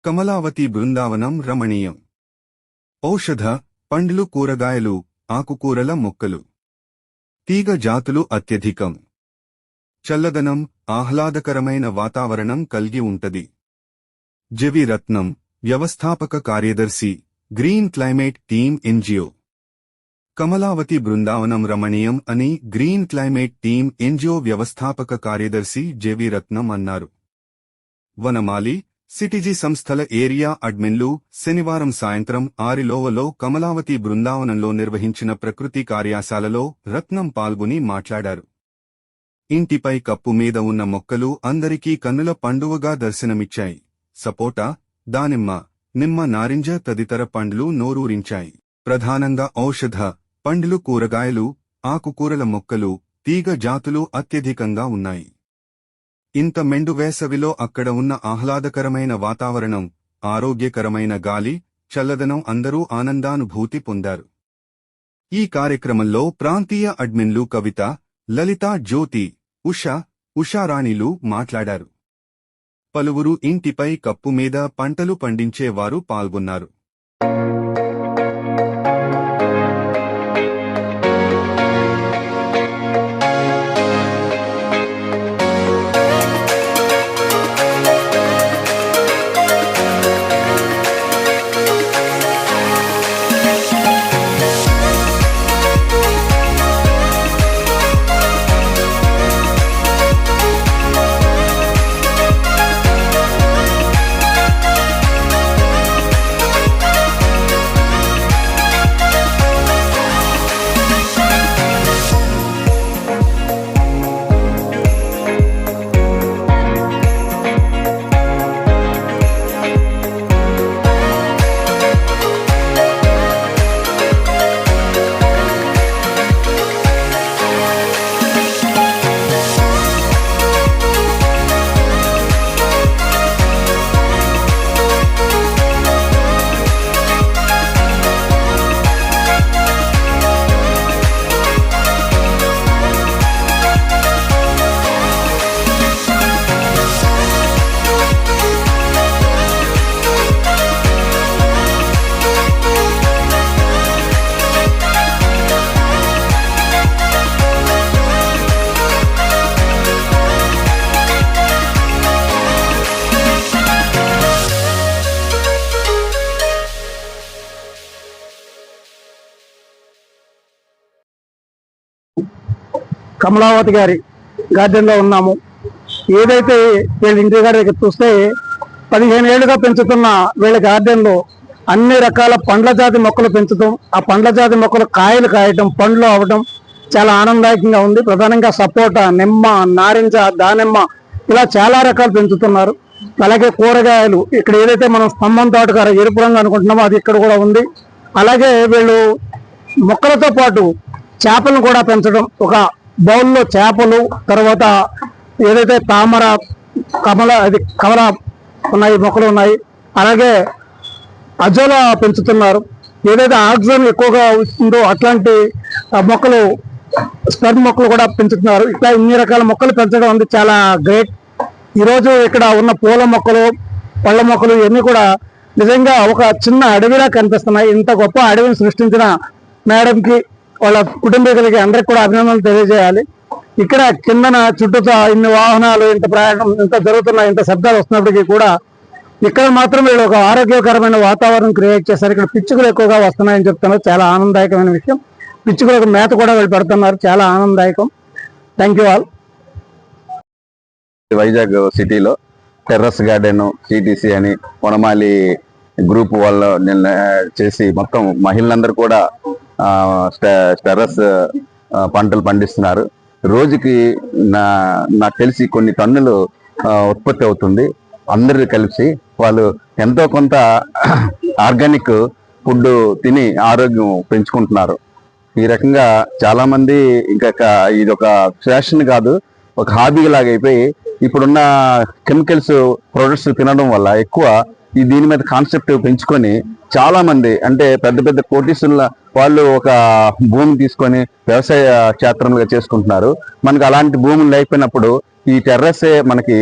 కమలావతి బృందావనం రమణీయం. ఔషధ, పండ్లు, కూరగాయలు, ఆకుకూరల మొక్కలు, తీగ జాతులు అత్యధికం. చల్లదనం, ఆహ్లాదకరమైన వాతావరణం కలిగి ఉంటది. జెవి రత్నం, వ్యవస్థాపక కార్యదర్శి, గ్రీన్ క్లైమేట్ టీమ్ ఎన్జిఓ. కమలావతి బృందావనం రమణీయం అని గ్రీన్ క్లైమేట్ టీమ్ ఎన్జిఓ వ్యవస్థాపక కార్యదర్శి జెవి రత్నం అన్నారు. వనమాలి, సిటిజీ సంస్థల ఏరియా అడ్మిన్లు శనివారం సాయంత్రం 6 కమలావతి బృందావనంలో నిర్వహించిన ప్రకృతి కార్యశాలలో రత్నం పాల్గొని మాట్లాడారు. ఇంటిపై కప్పు మీద ఉన్న మొక్కలు అందరికీ కన్నుల పండువగా దర్శనమిచ్చాయి. సపోటా, దానిమ్మ, నిమ్మ, నారింజ తదితర పండ్లు నోరూరించాయి. ప్రధానంగా ఔషధ, పండ్లు, కూరగాయలు, ఆకుకూరల మొక్కలు, తీగ జాతులు అత్యధికంగా ఉన్నాయి. ఇంత మెండు వేసవిలో అక్కడ ఉన్న ఆహ్లాదకరమైన వాతావరణం, ఆరోగ్యకరమైన గాలి, చల్లదనం అందరూ ఆనందానుభూతి పొందారు. ఈ కార్యక్రమంలో ప్రాంతీయ అడ్మిన్లు కవిత, లలిత, జ్యోతి, ఉషారాణిలు మాట్లాడారు. పలువురు ఇంటిపై కప్పు మీద పంటలు పండించేవారు పాల్గొన్నారు. కమలావతి గారి గార్డెన్లో ఉన్నాము. ఏదైతే వీళ్ళ ఇంటి గారి చూస్తే 15 ఏళ్లుగా పెంచుతున్న వీళ్ళ గార్డెన్లో అన్ని రకాల పండ్ల జాతి మొక్కలు పెంచుతాం. ఆ పండ్ల జాతి మొక్కలు కాయలు కాయటం, పండ్లు అవ్వడం చాలా ఆనందదాయకంగా ఉంది. ప్రధానంగా సపోటా, నిమ్మ, నారింజ, దానిమ్మ ఇలా చాలా రకాలు పెంచుతున్నారు. అలాగే కూరగాయలు, ఇక్కడ ఏదైతే మనం స్తంభం తోటకార ఎరుపు రంగు అనుకుంటున్నామో అది ఇక్కడ కూడా ఉంది. అలాగే వీళ్ళు మొక్కలతో పాటు చేపలను కూడా పెంచడం, ఒక బౌల్లో చేపలు, తర్వాత ఏదైతే తామర, కమల ఉన్నాయి, మొక్కలు ఉన్నాయి. అలాగే అజోలా పెంచుతున్నారు. ఏదైతే ఆక్సిజన్ ఎక్కువగా వస్తుందో అట్లాంటి మొక్కలు, స్పెర్మ్ మొక్కలు కూడా పెంచుతున్నారు. ఇట్లా ఇన్ని రకాల మొక్కలు పెంచడం ఉంది చాలా గ్రేట్. ఈరోజు ఇక్కడ ఉన్న పూల మొక్కలు, పళ్ళ మొక్కలు ఇవన్నీ కూడా నిజంగా ఒక చిన్న అడవిలా కనిపిస్తున్నాయి. ఇంత గొప్ప అడవిని సృష్టించిన మేడంకి, వాళ్ళ కుటుంబీకులకి అందరికి కూడా అభినందనలు తెలియజేయాలి. ఇక్కడ కిందన చుట్టూతో ఇన్ని వాహనాలు, ఇంత ప్రయాణం, ఇంత జరుగుతున్న, ఇంత శబ్దాలు వస్తున్నప్పటికీ కూడా ఇక్కడ మాత్రం వీళ్ళు ఒక ఆరోగ్యకరమైన వాతావరణం క్రియేట్ చేశారు. ఇక్కడ పిచ్చుకలు ఎక్కువగా వస్తున్నాయని చెప్తున్నారు. చాలా ఆనందదాయకమైన విషయం. పిచ్చుకలకు మేత కూడా వీళ్ళు పెడుతున్నారు. చాలా ఆనందదాయకం. Thank you all. వైజాగ్ సిటీలో టెర్రస్ గార్డెన్ సిటీసీ అని వనమాలి గ్రూప్ వాళ్ళు నిన్న చేసి మొత్తం మహిళలందరూ కూడా టెర్రస్ పంటలు పండిస్తున్నారు. రోజుకి నాకు తెలిసి కొన్ని టన్నులు ఉత్పత్తి అవుతుంది. అందరూ కలిసి వాళ్ళు ఎంతో కొంత ఆర్గానిక్ ఫుడ్ తిని ఆరోగ్యం పెంచుకుంటున్నారు. ఈ రకంగా చాలా మంది ఇంకా ఇది ఒక ఫ్యాషన్ కాదు, ఒక హాబీ లాగా అయిపోయి ఇప్పుడున్న కెమికల్స్ ప్రొడక్ట్స్ తినడం వల్ల ఎక్కువ దీని మీద కాన్సెప్ట్ పెంచుకొని చాలా మంది అంటే పెద్ద పెద్ద కోటీసుల వాళ్ళు ఒక భూమి తీసుకొని వ్యవసాయ క్షేత్రంగా చేసుకుంటున్నారు. మనకు అలాంటి భూములు లేకపోయినప్పుడు ఈ టెర్రసే మనకి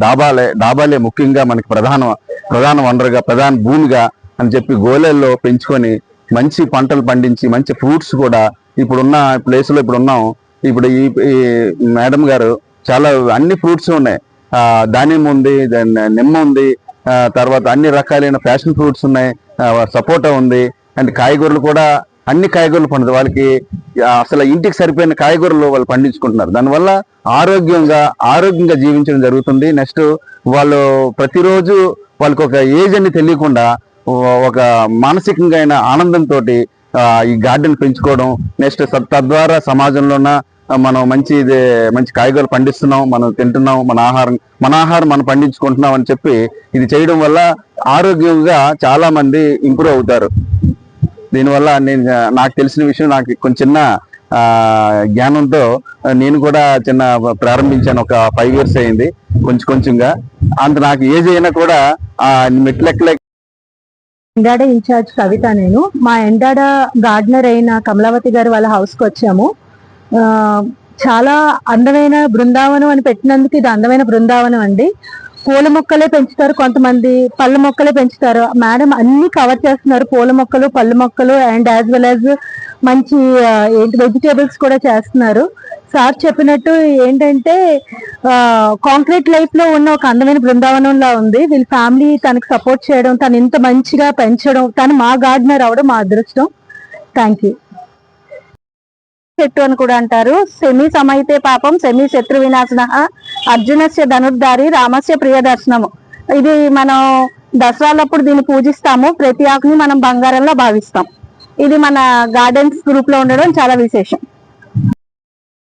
డాబాలే ముఖ్యంగా మనకి ప్రధాన వనరుగా, ప్రధాన భూమిగా అని చెప్పి గోళెల్లో పెంచుకొని మంచి పంటలు పండించి మంచి ఫ్రూట్స్ కూడా ఇప్పుడున్న ప్లేస్లో ఇప్పుడున్నాం. ఇప్పుడు ఈ మేడం గారు చాలా అన్ని ఫ్రూట్స్ ఉన్నాయి. దానిమ్మ ఉంది, నిమ్మ ఉంది, తర్వాత అన్ని రకాలైన ఫ్యాషన్ ఫ్రూట్స్ ఉన్నాయి, సపోటా ఉంది, అండ్ కాయగూరలు కూడా అన్ని కాయగూరలు పండుతాయి. వాళ్ళకి అసలు ఇంటికి సరిపోయిన కాయగూరలు వాళ్ళు పండించుకుంటున్నారు. దానివల్ల ఆరోగ్యంగా జీవించడం జరుగుతుంది. నెక్స్ట్ వాళ్ళు ప్రతిరోజు వాళ్ళకి ఒక ఏజ్ అని తెలియకుండా ఒక మానసికంగా అయిన ఆనందంతో ఈ గార్డెన్ పెంచుకోవడం, నెక్స్ట్ తద్వారా సమాజంలోన మనం మంచి కాయగూరలు పండిస్తున్నాం, మనం తింటున్నాం, మన ఆహారం మనం పండించుకుంటున్నాం అని చెప్పి ఇది చేయడం వల్ల ఆరోగ్యంగా చాలా మంది ఇంప్రూవ్ అవుతారు. దీనివల్ల నాకు తెలిసిన విషయం, నాకు కొంచెం చిన్న జ్ఞానంతో నేను కూడా ప్రారంభించాను. ఒక 5 years అయింది కొంచెంగా. అంత నాకు ఏజ్ అయినా కూడా మెట్లెక్కలే. ఎండాడ ఇన్ఛార్జ్ కవిత. నేను మా ఎండాడ గార్డెనర్ అయిన కమలావతి గారు వాళ్ళ హౌస్కి వచ్చాము. చాలా అందమైన బృందావనం అని పెట్టినందుకు ఇది అందమైన బృందావనం అండి. పూల మొక్కలే పెంచుతారు, కొంతమంది పళ్ళ మొక్కలే పెంచుతారు. మేడం అన్ని కవర్ చేస్తున్నారు, పూల మొక్కలు, పళ్ళ మొక్కలు అండ్ యాజ్ వెల్ యాజ్ మంచి వెజిటేబుల్స్ కూడా చేస్తున్నారు. సార్ చెప్పినట్టు ఏంటంటే కాంక్రీట్ లైఫ్ లో ఉన్న ఒక అందమైన బృందావనంలా ఉంది. వీళ్ళ ఫ్యామిలీ తనకు సపోర్ట్ చేయడం, తను ఇంత మంచిగా పెంచడం, తను మా గార్డెనర్ అవడం మా అదృష్టం. Thank you. చెట్టు అని కూడా అంటారు. సెమి సమైతే పాపం సెమి శత్రు వినాశన అర్జునస్య ధనుర్ధారి రామస్య ప్రియ దర్శనము. ఇది మనం దసరాలప్పుడు దీన్ని పూజిస్తాము. ప్రతి ఆకుని మనం బంగారంలో భావిస్తాం. ఇది మన గార్డెన్స్ గ్రూప్ లో ఉండడం చాలా విశేషం.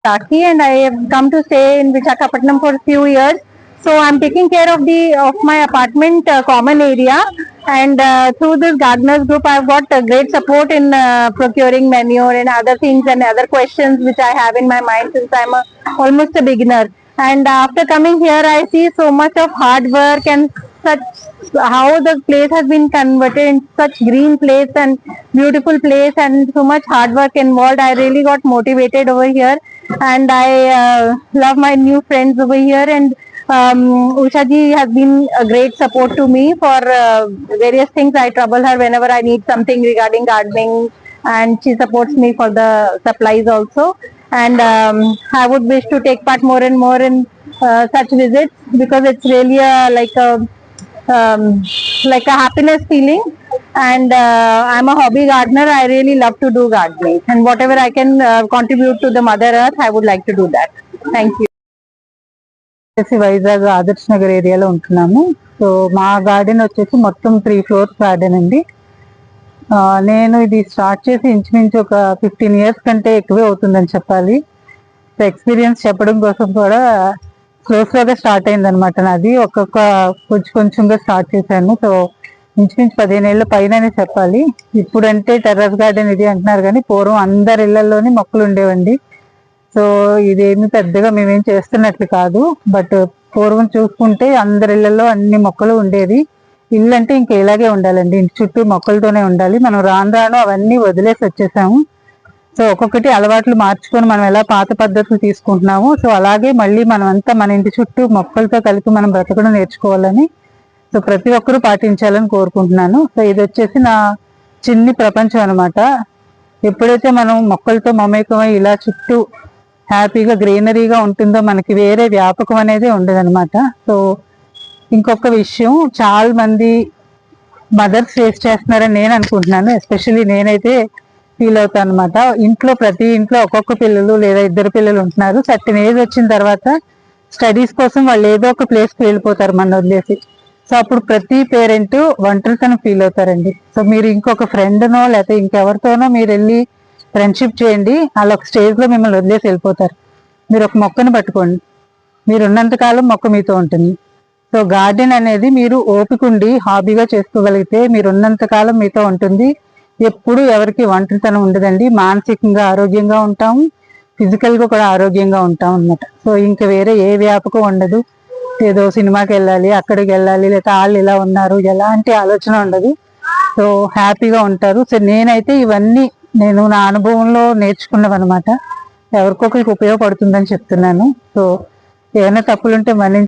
And I have come to stay in Visakhapatnam for a few years. So I'm taking care of my apartment common area, and through this gardeners group I've got great support in procuring manure and other things and other questions which I have in my mind since I'm almost a beginner. And after coming here I see so much of hard work and such how the place has been converted in such green place and beautiful place, and so much hard work involved. I really got motivated over here, and I love my new friends over here. And Usha ji has been a great support to me for various things. I trouble her whenever I need something regarding gardening, and she supports me for the supplies also. And I would wish to take part more and more in such visits, because it's really like a happiness feeling. And I'm a hobby gardener. I really love to do gardening, and whatever I can contribute to the mother earth, I would like to do that. Thank you. Vizag Adarsh Nagar ఏరియాలో ఉంటున్నాము. So మా garden వచ్చేసి మొత్తం 3 floors garden అండి. నేను ఇది start చేసి ఇంచుమించు ఒక 15 years కంటే ఎక్కువే అవుతుందని చెప్పాలి. సో ఎక్స్పీరియన్స్ చెప్పడం కోసం కూడా స్లోగా స్టార్ట్ అయింది అనమాట నాది. కొంచెంగా స్టార్ట్ చేశాను. సో ఇంచుమించు 15 ఏళ్ళ పైననే చెప్పాలి. ఇప్పుడంటే టెర్రస్ గార్డెన్ ఇది అంటున్నారు, కానీ పూర్వం అందరి ఇళ్లలోని మొక్కలు ఉండేవండి. సో ఇదేమి పెద్దగా మేమేం చేస్తున్నట్లు కాదు, బట్ పూర్వం చూసుకుంటే అందరి ఇళ్లలో అన్ని మొక్కలు ఉండేది. ఇల్లు అంటే ఇంకా ఇలాగే ఉండాలండి, ఇంటి చుట్టూ మొక్కలతోనే ఉండాలి. మనం రాను అవన్నీ వదిలేసి వచ్చేసాము. సో ఒక్కొక్కటి అలవాట్లు మార్చుకొని మనం ఎలా పాత పద్ధతులు తీసుకుంటున్నాము, సో అలాగే మళ్ళీ మనం అంతా మన ఇంటి చుట్టూ మొక్కలతో కలిపి మనం బ్రతకడం నేర్చుకోవాలని, సో ప్రతి ఒక్కరూ పాటించాలని కోరుకుంటున్నాను. సో ఇది వచ్చేసి నా చిన్ని ప్రపంచం అనమాట. ఎప్పుడైతే మనం మొక్కలతో మమేకమై ఇలా చుట్టూ హ్యాపీగా గ్రీనరీగా ఉంటుందో మనకి వేరే వ్యాపకం అనేది ఉండదన్నమాట. సో ఇంకొక విషయం, చాలా మంది మదర్స్ ఫేస్ చేస్తున్నారని నేను అనుకుంటున్నాను. ఎస్పెషల్లీ నేనైతే ఫీల్ అవుతాను అనమాట. ప్రతి ఇంట్లో ఒక్కొక్క పిల్లలు లేదా 2 పిల్లలు ఉంటున్నారు. సర్టెన్ ఏజ్ వచ్చిన తర్వాత స్టడీస్ కోసం వాళ్ళు ఏదో ఒక ప్లేస్కి వెళ్ళిపోతారు మన వదిలేసి. సో అప్పుడు ప్రతి పేరెంట్ ఒంటరితనం ఫీల్ అవుతారండి. సో మీరు ఇంకొక ఫ్రెండ్నో లేకపోతే ఇంకెవరితోనో మీరు వెళ్ళి ఫ్రెండ్షిప్ చేయండి, అలా ఒక స్టేజ్లో మిమ్మల్ని వదిలేసి వెళ్ళిపోతారు. మీరు ఒక మొక్కను పట్టుకోండి, మీరు ఉన్నంతకాలం మొక్క మీతో ఉంటుంది. సో గార్డెన్ అనేది మీరు ఓపిక ఉండి హాబీగా చేసుకోగలిగితే మీరు ఉన్నంతకాలం మీతో ఉంటుంది. ఎప్పుడు ఎవరికి ఒంటరితనం ఉండదండి. మానసికంగా ఆరోగ్యంగా ఉంటాము, ఫిజికల్ గా కూడా ఆరోగ్యంగా ఉంటాం అన్నమాట. సో ఇంకా వేరే ఏ వ్యాపకం ఉండదు. ఏదో సినిమాకి వెళ్ళాలి, అక్కడికి వెళ్ళాలి, లేదా వాళ్ళు ఇలా ఉన్నారు, ఎలాంటి ఆలోచన ఉండదు. సో హ్యాపీగా ఉంటారు. సో నేనైతే ఇవన్నీ నేను నా అనుభవంలో నేర్చుకున్నవన్నమాట. ఎవరికొకరికి ఉపయోగపడుతుందని చెప్తున్నాను. సో ఏమైనా తప్పులుంటే మళ్ళీ